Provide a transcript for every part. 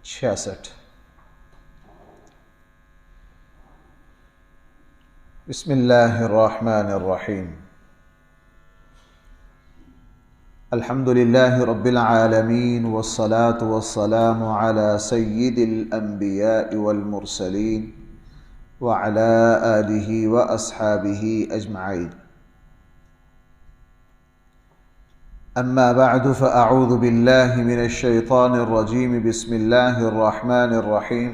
66۔ بسم اللہ الرحمن الرحیم۔ الحمد للہ رب العالمین والصلاة والسلام علی سید الانبیاء والمرسلین وعلی آلہ واصحابہ اجمعین۔ اما بعد فاعوذ باللہ من الشیطان الرجیم۔ بسم اللہ الرحمن الرحیم۔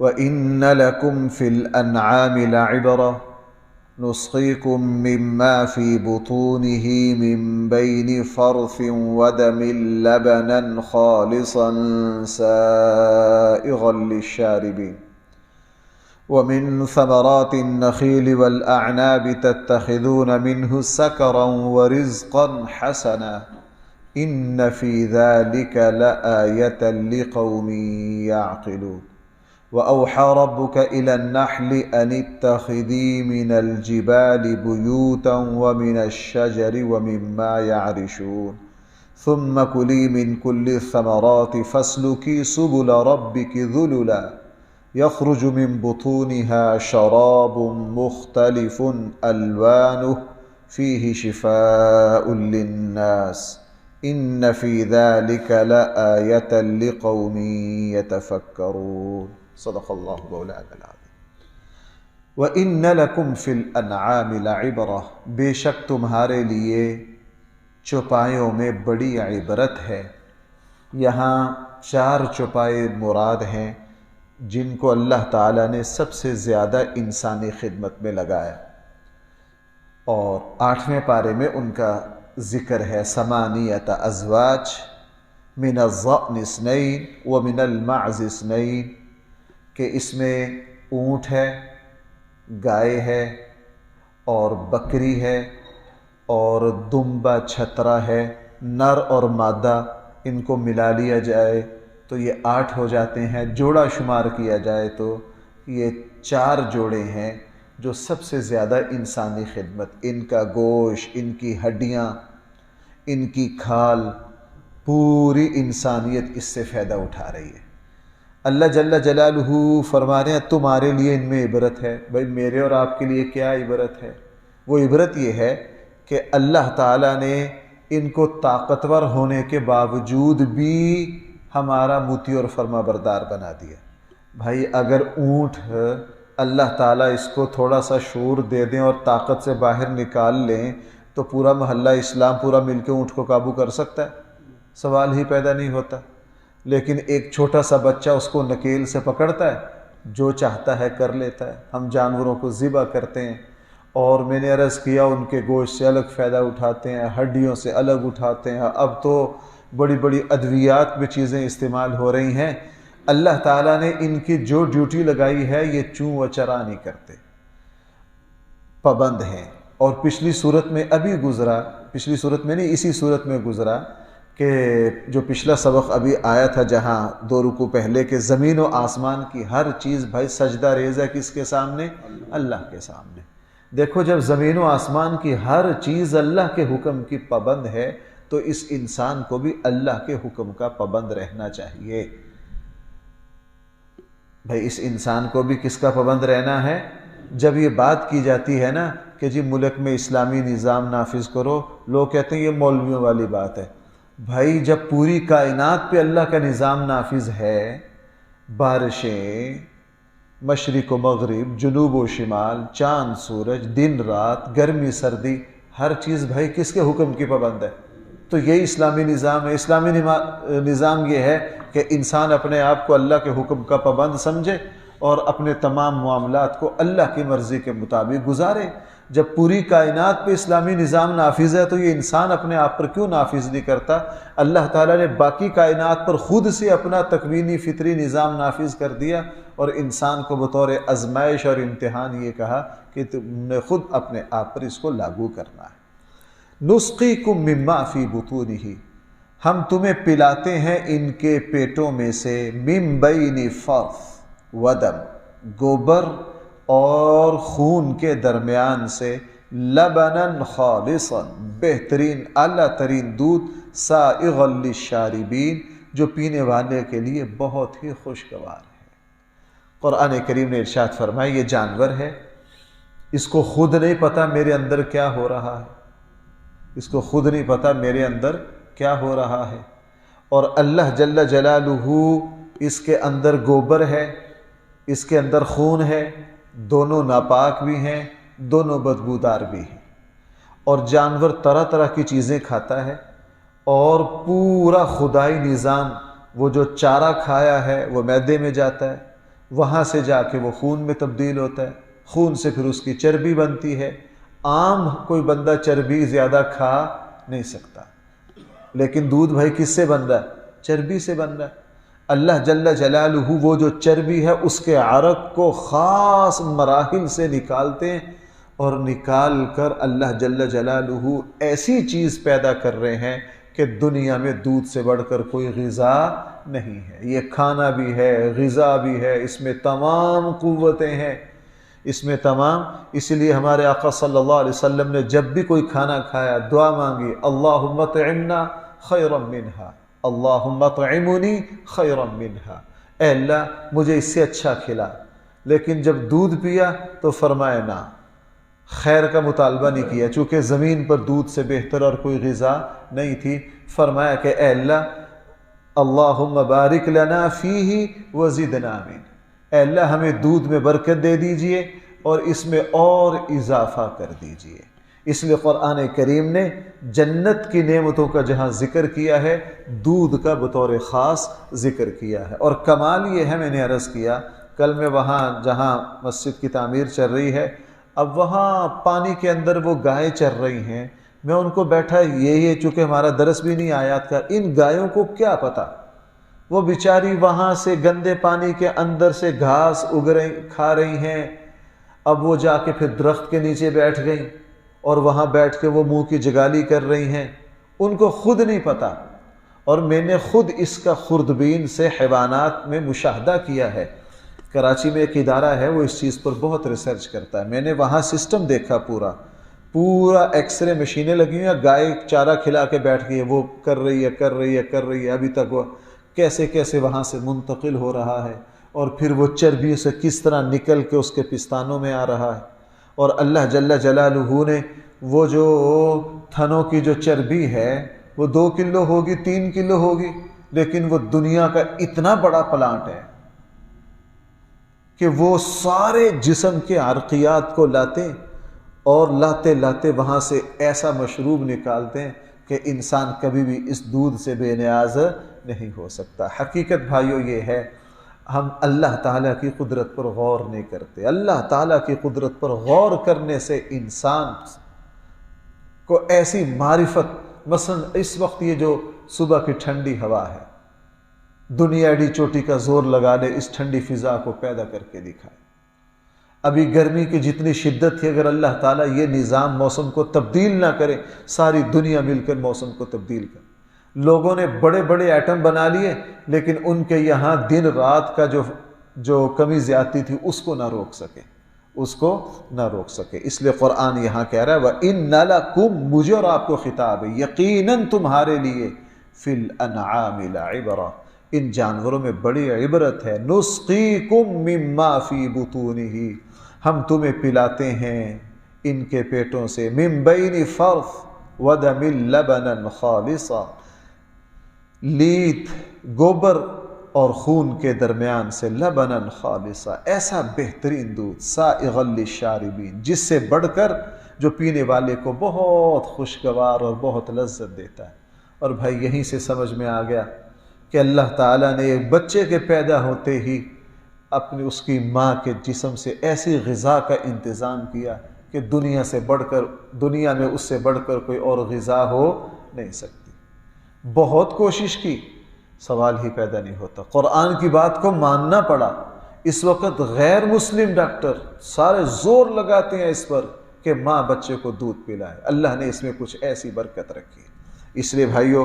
وَإِنَّ لَكُمْ فِي الْأَنْعَامِ لَعِبْرَةً نُسْقِيكُم مِّمَّا فِي بُطُونِهِ مِن بَيْنِ فَرْثٍ وَدَمٍ لَبَنًا خَالِصًا سَائِغًا لِّلشَّارِبِينَ وَمِن ثَمَرَاتِ النَّخِيلِ وَالْأَعْنَابِ تَتَّخِذُونَ مِنْهُ سَكَرًا وَرِزْقًا حَسَنًا إِنَّ فِي ذَلِكَ لَآيَةً لِّقَوْمٍ يَعْقِلُونَ وَأَوْحَى رَبُّكَ إِلَى النَّحْلِ أَنِ اتَّخِذِي مِنَ الْجِبَالِ بُيُوتًا وَمِنَ الشَّجَرِ وَمِمَّا يَعْرِشُونَ ثُمَّ كُلِي مِن كُلِّ الثَّمَرَاتِ فَاسْلُكِي سُبُلَ رَبِّكِ ذُلُلًا يَخْرُجُ مِن بُطُونِهَا شَرَابٌ مُخْتَلِفٌ أَلْوَانُهُ فِيهِ شِفَاءٌ لِلنَّاسِ إِنَّ فِي ذَلِكَ لَآيَةً لِقَوْمٍ يَتَفَكَّرُونَ۔ صدق اللہ مولانا العظیم۔ وَإِنَّ لَكُمْ فِي الْأَنْعَامِ لَعِبْرَةً، بے شک تمہارے لیے چوپایوں میں بڑی عبرت ہے۔ یہاں 4 چوپائے مراد ہیں جن کو اللہ تعالیٰ نے سب سے زیادہ انسانی خدمت میں لگایا، اور 8ویں پارے میں ان کا ذکر ہے۔ 8 ازواج من الضأن 2 ومن المعز 2، کہ اس میں اونٹ ہے، گائے ہے اور بکری ہے اور دمبا چھترا ہے، نر اور مادہ ان کو ملا لیا جائے تو یہ 8 ہو جاتے ہیں۔ جوڑا شمار کیا جائے تو یہ 4 جوڑے ہیں جو سب سے زیادہ انسانی خدمت، ان کا گوشت، ان کی ہڈیاں، ان کی کھال، پوری انسانیت اس سے فائدہ اٹھا رہی ہے۔ اللہ جل جلالہ فرما رہے ہیں تمہارے لیے ان میں عبرت ہے۔ بھائی میرے اور آپ کے لیے کیا عبرت ہے؟ وہ عبرت یہ ہے کہ اللہ تعالیٰ نے ان کو طاقتور ہونے کے باوجود بھی ہمارا مطیع اور فرما بردار بنا دیا۔ بھائی اگر اونٹ اللہ تعالیٰ اس کو تھوڑا سا شعور دے دیں اور طاقت سے باہر نکال لیں تو پورا محلہ اسلام پورا مل کے اونٹ کو قابو کر سکتا ہے؟ سوال ہی پیدا نہیں ہوتا۔ لیکن ایک چھوٹا سا بچہ اس کو نکیل سے پکڑتا ہے، جو چاہتا ہے کر لیتا ہے۔ ہم جانوروں کو ذبح کرتے ہیں اور میں نے عرض کیا ان کے گوشت سے الگ فائدہ اٹھاتے ہیں، ہڈیوں سے الگ اٹھاتے ہیں۔ اب تو بڑی بڑی ادویات میں چیزیں استعمال ہو رہی ہیں۔ اللہ تعالیٰ نے ان کی جو ڈیوٹی لگائی ہے یہ چوں و چرا نہیں کرتے، پابند ہیں۔ اور پچھلی صورت میں ابھی گزرا، پچھلی صورت میں نہیں اسی صورت میں گزرا کہ جو پچھلا سبق ابھی آیا تھا جہاں 2 رکوع پہلے کہ زمین و آسمان کی ہر چیز بھائی سجدہ ریز ہے کس کے سامنے؟ اللہ کے سامنے۔ دیکھو جب زمین و آسمان کی ہر چیز اللہ کے حکم کی پابند ہے تو اس انسان کو بھی اللہ کے حکم کا پابند رہنا چاہیے۔ بھائی اس انسان کو بھی کس کا پابند رہنا ہے؟ جب یہ بات کی جاتی ہے نا کہ جی ملک میں اسلامی نظام نافذ کرو، لوگ کہتے ہیں یہ مولویوں والی بات ہے۔ بھائی جب پوری کائنات پہ اللہ کا نظام نافذ ہے، بارشیں، مشرق و مغرب، جنوب و شمال، چاند سورج، دن رات، گرمی سردی، ہر چیز بھائی کس کے حکم کی پابند ہے؟ تو یہ اسلامی نظام ہے۔ اسلامی نظام یہ ہے کہ انسان اپنے آپ کو اللہ کے حکم کا پابند سمجھے اور اپنے تمام معاملات کو اللہ کی مرضی کے مطابق گزارے۔ جب پوری کائنات پہ اسلامی نظام نافذ ہے تو یہ انسان اپنے آپ پر کیوں نافذ نہیں کرتا؟ اللہ تعالیٰ نے باقی کائنات پر خود سے اپنا تکوینی فطری نظام نافذ کر دیا اور انسان کو بطور آزمائش اور امتحان یہ کہا کہ تم نے خود اپنے آپ پر اس کو لاگو کرنا ہے۔ نسقیکم مما فی بطونہ، ہم تمہیں پلاتے ہیں ان کے پیٹوں میں سے، من بین فرث ودم، گوبر اور خون کے درمیان سے، لبناً خالصاً، بہترین اعلیٰ ترین دودھ، سائغا للشاربین، جو پینے والے کے لیے بہت ہی خوشگوار ہے۔ قرآن کریم نے ارشاد فرمایا یہ جانور ہے، اس کو خود نہیں پتا میرے اندر کیا ہو رہا ہے، اس کو خود نہیں پتا میرے اندر کیا ہو رہا ہے، اور اللہ جل جلالہ اس کے اندر گوبر ہے، اس کے اندر خون ہے، دونوں ناپاک بھی ہیں، دونوں بدبودار بھی ہیں، اور جانور طرح طرح کی چیزیں کھاتا ہے، اور پورا خدائی نظام وہ جو چارہ کھایا ہے وہ معدے میں جاتا ہے، وہاں سے جا کے وہ خون میں تبدیل ہوتا ہے، خون سے پھر اس کی چربی بنتی ہے۔ عام کوئی بندہ چربی زیادہ کھا نہیں سکتا، لیکن دودھ بھائی کس سے بن رہا ہے؟ چربی سے بن رہا ہے۔ اللہ جل جلالہ وہ جو چربی ہے اس کے عرق کو خاص مراحل سے نکالتے ہیں، اور نکال کر اللہ جل جلالہ ایسی چیز پیدا کر رہے ہیں کہ دنیا میں دودھ سے بڑھ کر کوئی غذا نہیں ہے۔ یہ کھانا بھی ہے، غذا بھی ہے، اس میں تمام قوتیں ہیں، اس میں تمام۔ اس لیے ہمارے آقا صلی اللہ علیہ وسلم نے جب بھی کوئی کھانا کھایا دعا مانگی، اللہم اطعمنا خیرا منہا، اللہم اطعمنی خیرا منہا، اے اللہ مجھے اس سے اچھا کھلا۔ لیکن جب دودھ پیا تو فرمائے نہ، خیر کا مطالبہ نہیں کیا، چونکہ زمین پر دودھ سے بہتر اور کوئی غذا نہیں تھی۔ فرمایا کہ اے اللہ اللہم بارک لنا فیہ وزدنا من، اے اللہ ہمیں دودھ میں برکت دے دیجئے اور اس میں اور اضافہ کر دیجئے۔ اس لیے قرآن کریم نے جنت کی نعمتوں کا جہاں ذکر کیا ہے، دودھ کا بطور خاص ذکر کیا ہے۔ اور کمال یہ ہے، میں نے عرض کیا کل میں وہاں جہاں مسجد کی تعمیر چل رہی ہے، اب وہاں پانی کے اندر وہ گائیں چر رہی ہیں، میں ان کو بیٹھا یہ چونکہ ہمارا درس بھی نہیں آیات کا، ان گایوں کو کیا پتا، وہ بیچاری وہاں سے گندے پانی کے اندر سے گھاس کھا رہی ہیں، اب وہ جا کے پھر درخت کے نیچے بیٹھ گئیں اور وہاں بیٹھ کے وہ منہ کی جگالی کر رہی ہیں، ان کو خود نہیں پتا۔ اور میں نے خود اس کا خوردبین سے حیوانات میں مشاہدہ کیا ہے۔ کراچی میں ایک ادارہ ہے وہ اس چیز پر بہت ریسرچ کرتا ہے، میں نے وہاں سسٹم دیکھا، پورا ایکس رے مشینیں لگی ہیں، گائے چارہ کھلا کے بیٹھ گئی ہے، وہ کر رہی ہے، ابھی تک وہ کیسے وہاں سے منتقل ہو رہا ہے، اور پھر وہ چربی سے کس طرح نکل کے اس کے پستانوں میں آ رہا ہے۔ اور اللہ جل جلالہ نے وہ جو تھنوں کی جو چربی ہے وہ 2 کلو ہوگی، 3 کلو ہوگی، لیکن وہ دنیا کا اتنا بڑا پلانٹ ہے کہ وہ سارے جسم کے عرقیات کو لاتے اور لاتے وہاں سے ایسا مشروب نکالتے ہیں کہ انسان کبھی بھی اس دودھ سے بے نیاز نہیں ہو سکتا۔ حقیقت بھائیو یہ ہے، ہم اللہ تعالیٰ کی قدرت پر غور نہیں کرتے۔ اللہ تعالیٰ کی قدرت پر غور کرنے سے انسان کو ایسی معرفت، مثلا اس وقت یہ جو صبح کی ٹھنڈی ہوا ہے، دنیا ایڈی چوٹی کا زور لگا لے اس ٹھنڈی فضا کو پیدا کر کے دکھائے۔ ابھی گرمی کی جتنی شدت تھی، اگر اللہ تعالیٰ یہ نظام موسم کو تبدیل نہ کرے، ساری دنیا مل کر موسم کو تبدیل کرے۔ لوگوں نے بڑے بڑے ایٹم بنا لیے، لیکن ان کے یہاں دن رات کا جو کمی زیادتی تھی اس کو نہ روک سکے، اس لیے قرآن یہاں کہہ رہا ہے وَإِنَّ لَكُمْ، مجھے اور آپ کو خطاب ہے، یقیناً تمہارے لیے فِي الْأَنْعَامِ لَعِبْرَةً، ان جانوروں میں بڑی عبرت ہے۔ نُسْقِيكُم مِّمَّا فِي بُطُونِهِ، ہم تمہیں پلاتے ہیں ان کے پیٹوں سے، مِن بَيْنِ فَرْثٍ وَدَمٍ لَبَنًا خَالِصًا، لیت، گوبر اور خون کے درمیان سے، لبناً خالصا، ایسا بہترین دودھ، سائغا للشاربین، جس سے بڑھ کر جو پینے والے کو بہت خوشگوار اور بہت لذت دیتا ہے۔ اور بھائی یہیں سے سمجھ میں آ گیا کہ اللہ تعالیٰ نے ایک بچے کے پیدا ہوتے ہی اپنی اس کی ماں کے جسم سے ایسی غذا کا انتظام کیا کہ دنیا میں اس سے بڑھ کر کوئی اور غذا ہو نہیں سکتی۔ بہت کوشش کی، سوال ہی پیدا نہیں ہوتا، قرآن کی بات کو ماننا پڑا۔ اس وقت غیر مسلم ڈاکٹر سارے زور لگاتے ہیں اس پر کہ ماں بچے کو دودھ پلائے۔ اللہ نے اس میں کچھ ایسی برکت رکھی، اس لیے بھائیو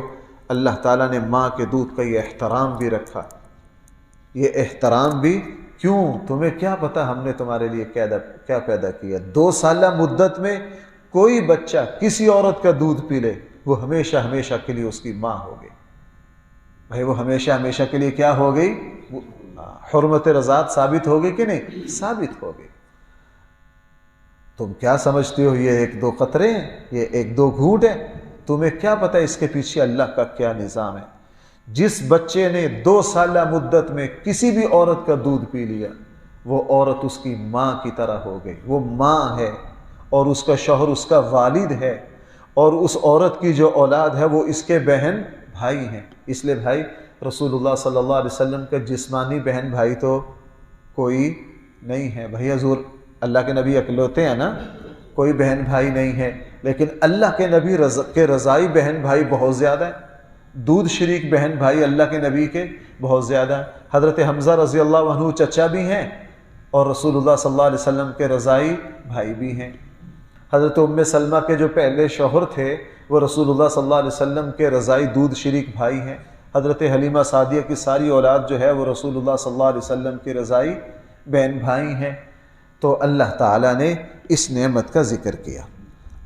اللہ تعالیٰ نے ماں کے دودھ کا یہ احترام بھی رکھا۔ یہ احترام بھی کیوں؟ تمہیں کیا پتا ہم نے تمہارے لیے کیا پیدا کیا۔ 2 سالہ مدت میں کوئی بچہ کسی عورت کا دودھ پی لے، وہ ہمیشہ کے لیے اس کی ماں ہوگی۔ بھائی وہ ہمیشہ ہمیشہ کے لیے کیا ہو گئی؟ حرمت رضاعت ثابت ہو گئی کہ نہیں؟ ثابت ہو گئی۔ تم کیا سمجھتے ہو یہ 1-2 قطرے ہیں، یہ 1-2 گھونٹ ہیں؟ تمہیں کیا پتہ اس کے پیچھے اللہ کا کیا نظام ہے؟ جس بچے نے 2 سالہ مدت میں کسی بھی عورت کا دودھ پی لیا، وہ عورت اس کی ماں کی طرح ہو گئی، وہ ماں ہے، اور اس کا شوہر اس کا والد ہے، اور اس عورت کی جو اولاد ہے وہ اس کے بہن بھائی ہیں۔ اس لیے بھائی رسول اللہ صلی اللہ علیہ وسلم کا جسمانی بہن بھائی تو کوئی نہیں ہے۔ بھئی حضور اللہ کے نبی اکلوتے ہیں نا، کوئی بہن بھائی نہیں ہے، لیکن اللہ کے نبی کے رضائی بہن بھائی بہت زیادہ ہیں، دودھ شریک بہن بھائی اللہ کے نبی کے بہت زیادہ ہیں۔ حضرت حمزہ رضی اللہ عنہ چچا بھی ہیں، اور رسول اللہ صلی اللہ علیہ وسلم کے رضائی بھائی بھی ہیں۔ حضرت ام سلمہ کے جو پہلے شوہر تھے وہ رسول اللہ صلی اللہ علیہ وسلم کے رضائی دودھ شریک بھائی ہیں۔ حضرت حلیمہ سعدیہ کی ساری اولاد جو ہے وہ رسول اللہ صلی اللہ علیہ وسلم کے رضائی بہن بھائی ہیں۔ تو اللہ تعالیٰ نے اس نعمت کا ذکر کیا۔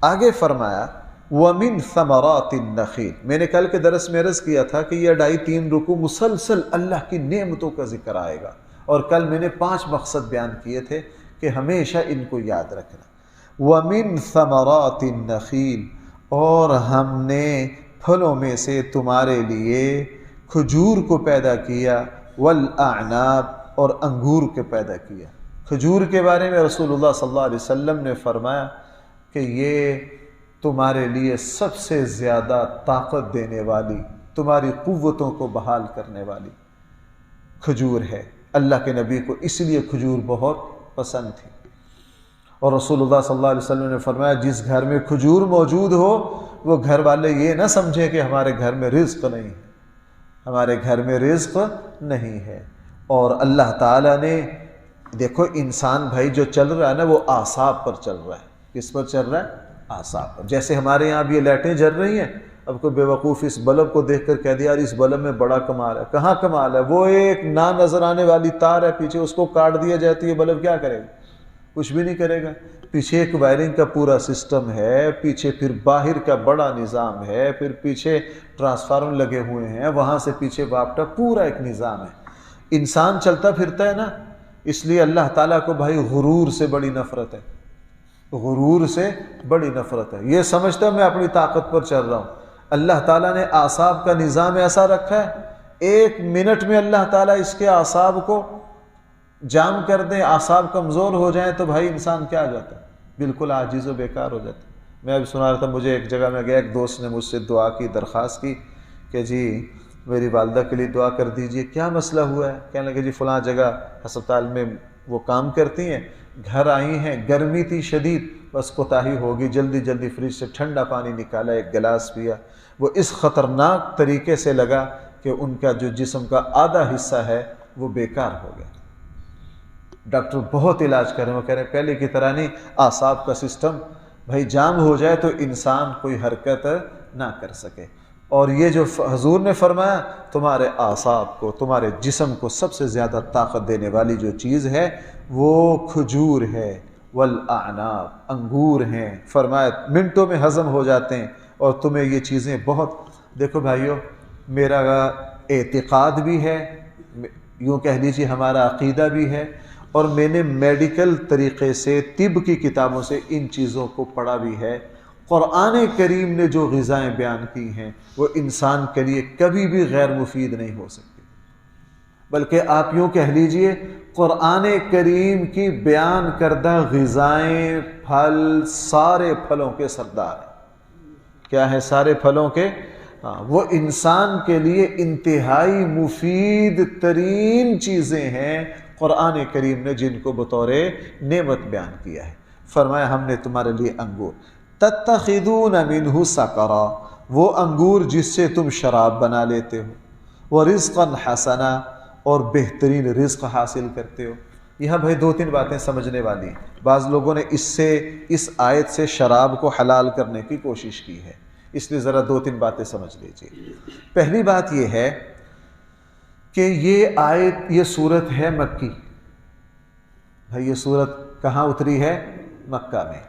آگے فرمایا وَمِن ثَمَرَاتِ النَّخِيلِ۔ میں نے کل کے درس میں عرض کیا تھا کہ یہ 2.5-3 رکوع مسلسل اللہ کی نعمتوں کا ذکر آئے گا، اور کل میں نے 5 مقصد بیان کیے تھے کہ ہمیشہ ان کو یاد رکھنا۔ وَمِن ثَمَرَاتِ النَّخِيلِ، اور ہم نے پھلوں میں سے تمہارے لیے کھجور کو پیدا کیا، وَالْأَعْنَابِ، اور انگور کو پیدا کیا۔ کھجور کے بارے میں رسول اللہ صلی اللہ علیہ وسلم نے فرمایا کہ یہ تمہارے لیے سب سے زیادہ طاقت دینے والی، تمہاری قوتوں کو بحال کرنے والی کھجور ہے۔ اللہ کے نبی کو اس لیے کھجور بہت پسند تھی، اور رسول اللہ صلی اللہ علیہ وسلم نے فرمایا جس گھر میں کھجور موجود ہو وہ گھر والے یہ نہ سمجھے کہ ہمارے گھر میں رزق نہیں ہے، ہمارے گھر میں رزق نہیں ہے۔ اور اللہ تعالیٰ نے دیکھو انسان بھائی جو چل رہا ہے نا وہ اعصاب پر چل رہا ہے۔ کس پر چل رہا ہے؟ اعصاب پر۔ جیسے ہمارے یہاں بھی یہ لائٹیں جل رہی ہیں، اب کوئی بے وقوف اس بلب کو دیکھ کر کہہ دیا یار اس بلب میں بڑا کمال ہے۔ کہاں کمال ہے؟ وہ ایک نہ نظر آنے والی تار ہے پیچھے، اس کو کاٹ دیا جائے تو یہ بلب کیا کرے گا؟ کچھ بھی نہیں کرے گا۔ پیچھے ایک وائرنگ کا پورا سسٹم ہے، پیچھے پھر باہر کا بڑا نظام ہے، پھر پیچھے ٹرانسفارمر لگے ہوئے ہیں، وہاں سے پیچھے باپٹا پورا ایک نظام ہے۔ انسان چلتا پھرتا ہے نا، اس لیے اللہ تعالیٰ کو بھائی غرور سے بڑی نفرت ہے، غرور سے بڑی نفرت ہے۔ یہ سمجھتا میں اپنی طاقت پر چل رہا ہوں۔ اللہ تعالیٰ نے اعصاب کا نظام ایسا رکھا ہے، 1 منٹ میں اللہ تعالیٰ اس کے اعصاب کو جام کر دیں، اعصاب کمزور ہو جائیں تو بھائی انسان کیا ہو جاتا ہے؟ بالکل عاجز و بیکار ہو جاتا ہے۔ میں ابھی سنا رہا تھا، مجھے ایک جگہ میں گیا، ایک دوست نے مجھ سے دعا کی، درخواست کی کہ جی میری والدہ کے لیے دعا کر دیجئے۔ کیا مسئلہ ہوا ہے؟ کہنے لگے جی فلاں جگہ ہسپتال میں وہ کام کرتی ہیں، گھر آئی ہیں، گرمی تھی شدید، بس کوتاہی ہوگی، جلدی جلدی فریج سے ٹھنڈا پانی نکالا، ایک گلاس پیا، وہ اس خطرناک طریقے سے لگا کہ ان کا جو جسم کا آدھا حصہ ہے وہ بیکار ہو گیا۔ ڈاکٹر بہت علاج کر رہے ہیں، وہ کہہ رہے ہیں پہلے کی طرح نہیں، اعصاب کا سسٹم بھائی جام ہو جائے تو انسان کوئی حرکت نہ کر سکے۔ اور یہ جو حضور نے فرمایا تمہارے اعصاب کو، تمہارے جسم کو سب سے زیادہ طاقت دینے والی جو چیز ہے وہ کھجور ہے، والاعناب، انگور ہیں۔ فرمایا منٹوں میں ہضم ہو جاتے ہیں، اور تمہیں یہ چیزیں بہت، دیکھو بھائیو میرا اعتقاد بھی ہے، یوں کہہ لیجیے ہمارا عقیدہ بھی ہے، اور میں نے میڈیکل طریقے سے طب کی کتابوں سے ان چیزوں کو پڑھا بھی ہے۔ قرآن کریم نے جو غذائیں بیان کی ہیں وہ انسان کے لیے کبھی بھی غیر مفید نہیں ہو سکتی، بلکہ آپ یوں کہہ لیجئے قرآن کریم کی بیان کردہ غذائیں، پھل، سارے پھلوں کے سردار ہیں۔ کیا ہے؟ سارے پھلوں کے، وہ انسان کے لیے انتہائی مفید ترین چیزیں ہیں قرآن کریم نے جن کو بطور نعمت بیان کیا ہے۔ فرمایا ہم نے تمہارے لیے انگور، تتخذون منہ سکرا، وہ انگور جس سے تم شراب بنا لیتے ہو، ورزقا حسنا، اور بہترین رزق حاصل کرتے ہو۔ یہاں بھائی 2-3 باتیں سمجھنے والی ہیں۔ بعض لوگوں نے اس آیت سے شراب کو حلال کرنے کی کوشش کی ہے، اس لیے ذرا 2-3 باتیں سمجھ لیجیے۔ پہلی بات یہ ہے کہ یہ آیت، یہ سورت ہے مکی۔ بھائی یہ سورت کہاں اتری ہے؟ مکہ میں۔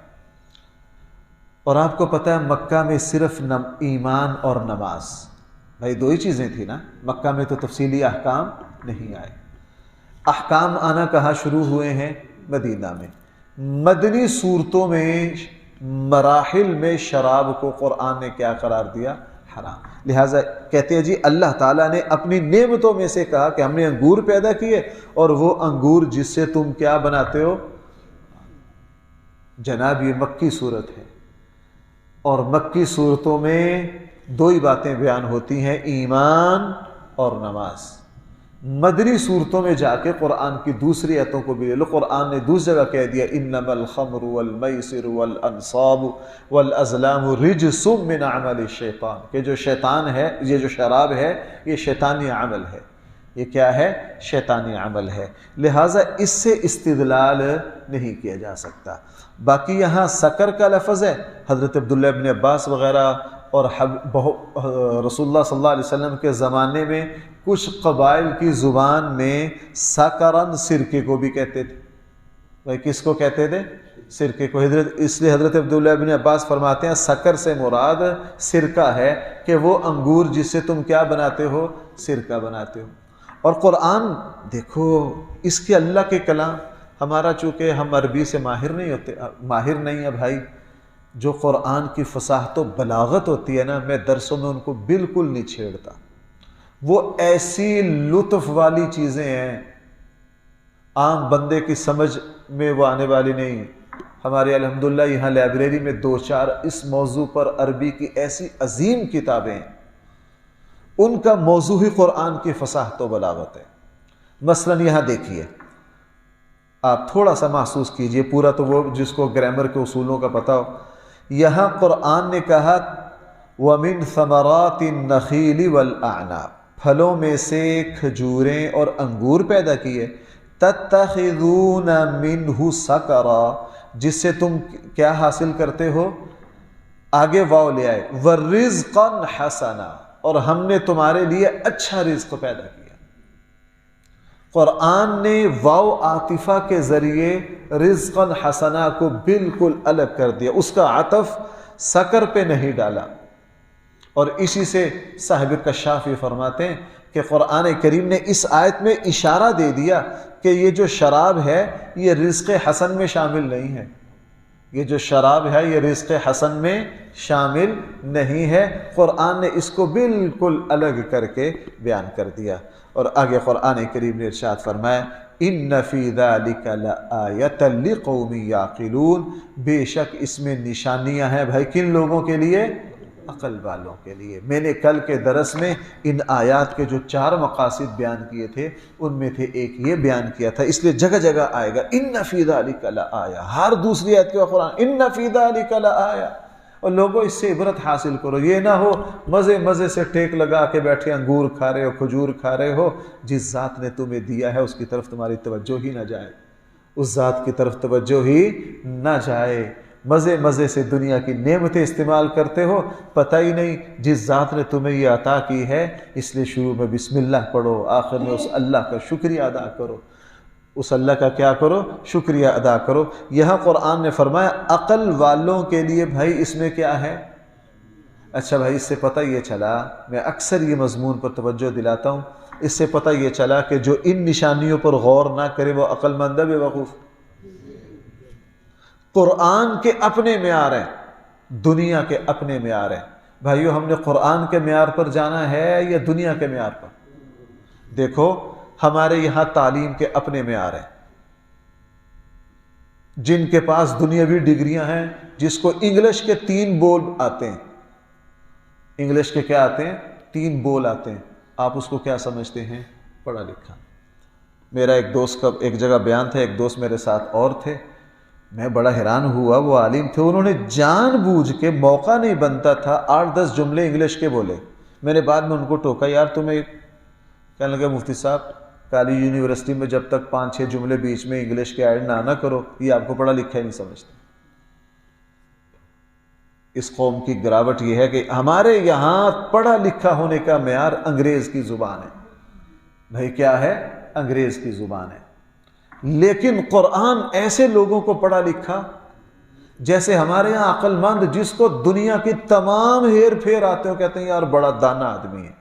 اور آپ کو پتہ ہے مکہ میں صرف ایمان اور نماز، بھائی دو ہی چیزیں تھیں نا، مکہ میں تو تفصیلی احکام نہیں آئے، احکام آنا کہاں شروع ہوئے ہیں؟ مدینہ میں۔ مدنی صورتوں میں مراحل میں شراب کو قرآن نے کیا قرار دیا؟ حرام۔ لہٰذا کہتے ہیں جی اللہ تعالیٰ نے اپنی نعمتوں میں سے کہا کہ ہم نے انگور پیدا کیے، اور وہ انگور جس سے تم کیا بناتے ہو؟ جناب یہ مکی صورت ہے، اور مکی صورتوں میں دو ہی باتیں بیان ہوتی ہیں، ایمان اور نماز۔ مدنی صورتوں میں جا کے قرآن کی دوسری آیتوں کو بھی لے لو، قرآن نے دوسری جگہ کہہ دیا انما الخمر والمیسر والانصاب والازلام رجس من عمل الشیطان، کہ جو شیطان ہے، یہ جو شراب ہے یہ شیطانی عمل ہے، یہ کیا ہے؟ شیطانی عمل ہے، لہٰذا اس سے استدلال نہیں کیا جا سکتا۔ باقی یہاں سکر کا لفظ ہے، حضرت عبداللہ ابن عباس وغیرہ اور رسول اللہ صلی اللہ علیہ وسلم کے زمانے میں کچھ قبائل کی زبان میں سکرن سرکے کو بھی کہتے تھے۔ بھائی کس کو کہتے تھے؟ سرکے کو۔ اس لیے حضرت عبداللہ ابن عباس فرماتے ہیں سکر سے مراد سرکہ ہے، کہ وہ انگور جس سے تم کیا بناتے ہو؟ سرکہ بناتے ہو۔ اور قرآن دیکھو، اس کے اللہ کے کلام، ہمارا چونکہ ہم عربی سے ماہر نہیں ہے بھائی، جو قرآن کی فصاحت و بلاغت ہوتی ہے نا، میں درسوں میں ان کو بالکل نہیں چھیڑتا، وہ ایسی لطف والی چیزیں ہیں عام بندے کی سمجھ میں وہ آنے والی نہیں۔ ہمارے الحمدللہ یہاں لائبریری میں 2-4 اس موضوع پر عربی کی ایسی عظیم کتابیں ہیں، ان کا موضوع ہی قرآن کی فصاحت و بلاغت ہے۔ مثلا یہاں دیکھیے، آپ تھوڑا سا محسوس کیجئے، پورا تو وہ جس کو گرامر کے اصولوں کا پتہ ہو، یہاں قرآن نے کہا وَمِن ثَمَرَاتِ النَّخِيلِ وَالْأَعْنَابِ، پھلوں میں سے کھجوریں اور انگور پیدا کیے، تَتَّخِذُونَ مِنْهُ سَكَرًا، جس سے تم کیا حاصل کرتے ہو؟ آگے واو لے آئے، وَالرِّزْقًا حَسَنًا، اور ہم نے تمہارے لیے اچھا رزق پیدا کیا۔ قرآن نے واو عاطفہ کے ذریعے رزقاً حسنہ کو بالکل الگ کر دیا، اس کا عطف سکر پہ نہیں ڈالا۔ اور اسی سے صاحب کشاف یہ فرماتے ہیں کہ قرآن کریم نے اس آیت میں اشارہ دے دیا کہ یہ جو شراب ہے یہ رزق حسن میں شامل نہیں ہے، یہ جو شراب ہے یہ رزق حسن میں شامل نہیں ہے، قرآن نے اس کو بالکل الگ کر کے بیان کر دیا۔ اور آگے قرآن کریم نے ارشاد فرمایا ان فی ذلک لآیۃ لقوم یعقلون، بے شک اس میں نشانیاں ہیں بھائی، کن لوگوں کے لیے؟ عقل والوں کے لیے۔ میں نے کل کے درس میں ان آیات کے جو 4 مقاصد بیان کیے تھے ان میں تھے ایک یہ بیان کیا تھا، اس لیے جگہ جگہ آئے گا ان فی ذلک لآیہ، ہر دوسری آیت کے قرآن ان فی ذلک لآیہ، اور لوگوں اس سے عبرت حاصل کرو، یہ نہ ہو مزے سے ٹیک لگا کے بیٹھے انگور کھا رہے ہو، کھجور کھا رہے ہو، جس ذات نے تمہیں دیا ہے اس کی طرف تمہاری توجہ ہی نہ جائے، اس ذات کی طرف توجہ ہی نہ جائے، مزے سے دنیا کی نعمتیں استعمال کرتے ہو، پتہ ہی نہیں جس ذات نے تمہیں یہ عطا کی ہے، اس لیے شروع میں بسم اللہ پڑھو، آخر میں اس اللہ کا شکریہ ادا کرو، اس اللہ کا کیا کرو؟ شکریہ ادا کرو۔ یہاں قرآن نے فرمایا عقل والوں کے لیے، بھائی اس میں کیا ہے؟ اچھا بھائی، اس سے پتہ یہ چلا، میں اکثر یہ مضمون پر توجہ دلاتا ہوں، اس سے پتہ یہ چلا کہ جو ان نشانیوں پر غور نہ کرے وہ عقل مند ہے، بے وقوف۔ قرآن کے اپنے معیار ہیں، دنیا کے اپنے معیار ہیں۔ بھائیو ہم نے قرآن کے معیار پر جانا ہے یا دنیا کے معیار پر؟ دیکھو ہمارے یہاں تعلیم کے اپنے معیار ہیں، جن کے پاس دنیاوی ڈگریاں ہیں، جس کو انگلش کے 3 بول آتے ہیں، انگلش کے کیا آتے ہیں؟ 3 بول آتے ہیں، آپ اس کو کیا سمجھتے ہیں؟ پڑھا لکھا۔ میرا ایک دوست کا ایک جگہ بیان تھا، ایک دوست میرے ساتھ اور تھے، میں بڑا حیران ہوا، وہ عالم تھے، انہوں نے جان بوجھ کے، موقع نہیں بنتا تھا، 8-10 جملے انگلش کے بولے۔ میں نے بعد میں ان کو ٹوکا، یار تمہیں، کہنے لگا مفتی صاحب کالج یونیورسٹی میں جب تک 5-6 جملے بیچ میں انگلش کے ایڈ نہ کرو، یہ آپ کو پڑھا لکھا ہی نہیں سمجھتے۔ اس قوم کی گراوٹ یہ ہے کہ ہمارے یہاں پڑھا لکھا ہونے کا معیار انگریز کی زبان ہے، بھائی کیا ہے؟ انگریز کی زبان ہے۔ لیکن قرآن ایسے لوگوں کو پڑھا لکھا جیسے ہمارے یہاں عقل مند، جس کو دنیا کی تمام ہیر پھیر آتے ہو، کہتے ہیں یار بڑا دانا آدمی ہے،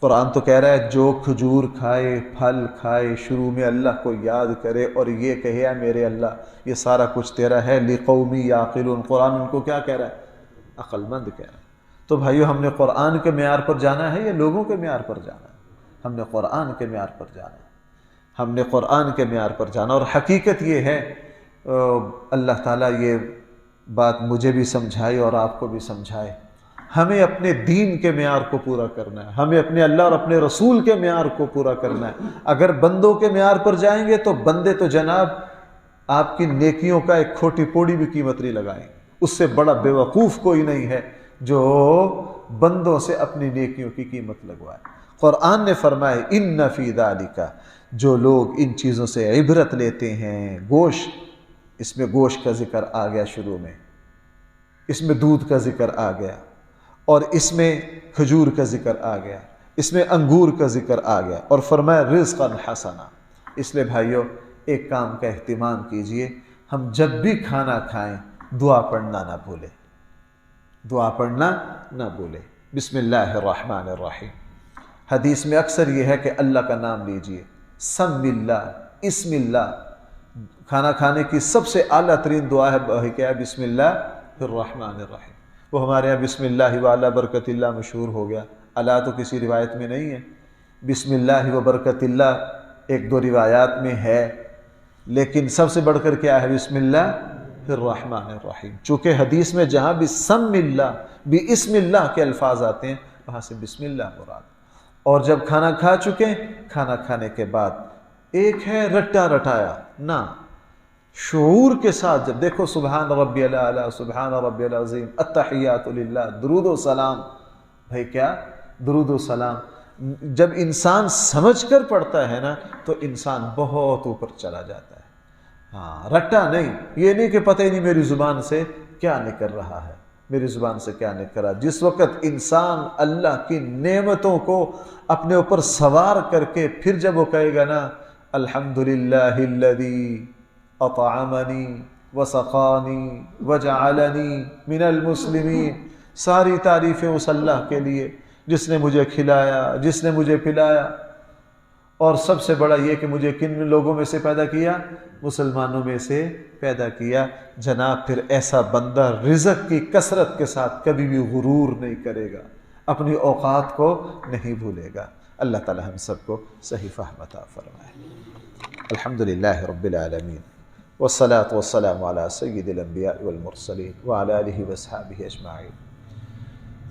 قرآن تو کہہ رہا ہے جو کھجور کھائے، پھل کھائے، شروع میں اللہ کو یاد کرے اور یہ کہے اے میرے اللہ یہ سارا کچھ تیرا ہے، لِقَوْمِ یعقلون، قرآن ان کو کیا کہہ رہا ہے؟ عقل مند کہہ رہا ہے۔ تو بھائیو ہم نے قرآن کے معیار پر جانا ہے یا لوگوں کے معیار پر جانا ہے؟ ہم نے قرآن کے معیار پر جانا ہے، ہم نے قرآن کے معیار پر جانا۔ اور حقیقت یہ ہے، اللہ تعالیٰ یہ بات مجھے بھی سمجھائے اور آپ کو بھی سمجھائے، ہمیں اپنے دین کے معیار کو پورا کرنا ہے، ہمیں اپنے اللہ اور اپنے رسول کے معیار کو پورا کرنا ہے۔ اگر بندوں کے معیار پر جائیں گے تو بندے تو جناب آپ کی نیکیوں کا ایک کھوٹی پوڑی بھی قیمت نہیں لگائیں گے۔ اس سے بڑا بے وقوف کوئی نہیں ہے جو بندوں سے اپنی نیکیوں کی قیمت لگوائے۔ قرآن نے فرمایا ان فی ذالک، جو لوگ ان چیزوں سے عبرت لیتے ہیں، گوشت، اس میں گوشت کا ذکر آ گیا شروع میں، اس میں دودھ کا ذکر آ گیا، اور اس میں کھجور کا ذکر آ گیا، اس میں انگور کا ذکر آ گیا، اور فرمایا رزقا حسنا۔ اس لیے بھائیو ایک کام کا اہتمام کیجئے، ہم جب بھی کھانا کھائیں دعا پڑھنا نہ بھولیں، دعا پڑھنا نہ بھولیں۔ بسم اللہ الرحمن الرحیم، حدیث میں اکثر یہ ہے کہ اللہ کا نام لیجئے، سم اللہ، اسم اللہ۔ کھانا کھانے کی سب سے اعلیٰ ترین دعا ہے کیا ہے؟ بسم اللہ الرحمن الرحیم۔ وہ ہمارے یہاں بسم اللہ و علی برکت اللہ مشہور ہو گیا، اللہ تو کسی روایت میں نہیں ہے، بسم اللہ و برکت اللہ ایک دو روایات میں ہے، لیکن سب سے بڑھ کر کیا ہے؟ بسم اللہ الرحمن الرحیم۔ چونکہ حدیث میں جہاں بھی سم اللہ بھی اسم اللہ کے الفاظ آتے ہیں وہاں سے بسم اللہ مراد۔ اور جب کھانا کھا چکے، کھانا کھانے کے بعد ایک ہے رٹا رٹایا نہ، شعور کے ساتھ جب دیکھو سبحان ربی الاعلی، سبحان ربی العظیم، التحیات للہ، درود و سلام، بھائی کیا درود و سلام جب انسان سمجھ کر پڑھتا ہے نا تو انسان بہت اوپر چلا جاتا ہے۔ ہاں رٹا نہیں، یہ نہیں کہ پتہ ہی نہیں میری زبان سے کیا نکل رہا ہے، میری زبان سے کیا نکل رہا ہے۔ جس وقت انسان اللہ کی نعمتوں کو اپنے اوپر سوار کر کے پھر جب وہ کہے گا نا الحمدللہ الذی اطعمنی وسقانی وجعلنی من المسلمین، ساری تعریفیں اس اللہ کے لیے جس نے مجھے کھلایا، جس نے مجھے پلایا، اور سب سے بڑا یہ کہ مجھے کن لوگوں میں سے پیدا کیا؟ مسلمانوں میں سے پیدا کیا۔ جناب پھر ایسا بندہ رزق کی کثرت کے ساتھ کبھی بھی غرور نہیں کرے گا، اپنی اوقات کو نہیں بھولے گا۔ اللہ تعالی ہم سب کو صحیح فہم عطا فرمائے۔ الحمدللہ رب العالمین، والصلاة والسلام على سید الانبیاء والمرسلین وعلى آلہ واصحابہ اجمعین۔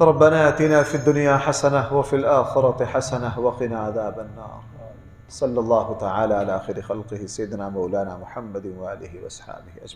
ربنا آتنا في الدنيا حسنة وفي الآخرة حسنة وقنا عذاب النار۔ صلی اللہ تعالی علی خیر خلقہ سیدنا مولانا محمد وآلہ واصحابہ اجمعین۔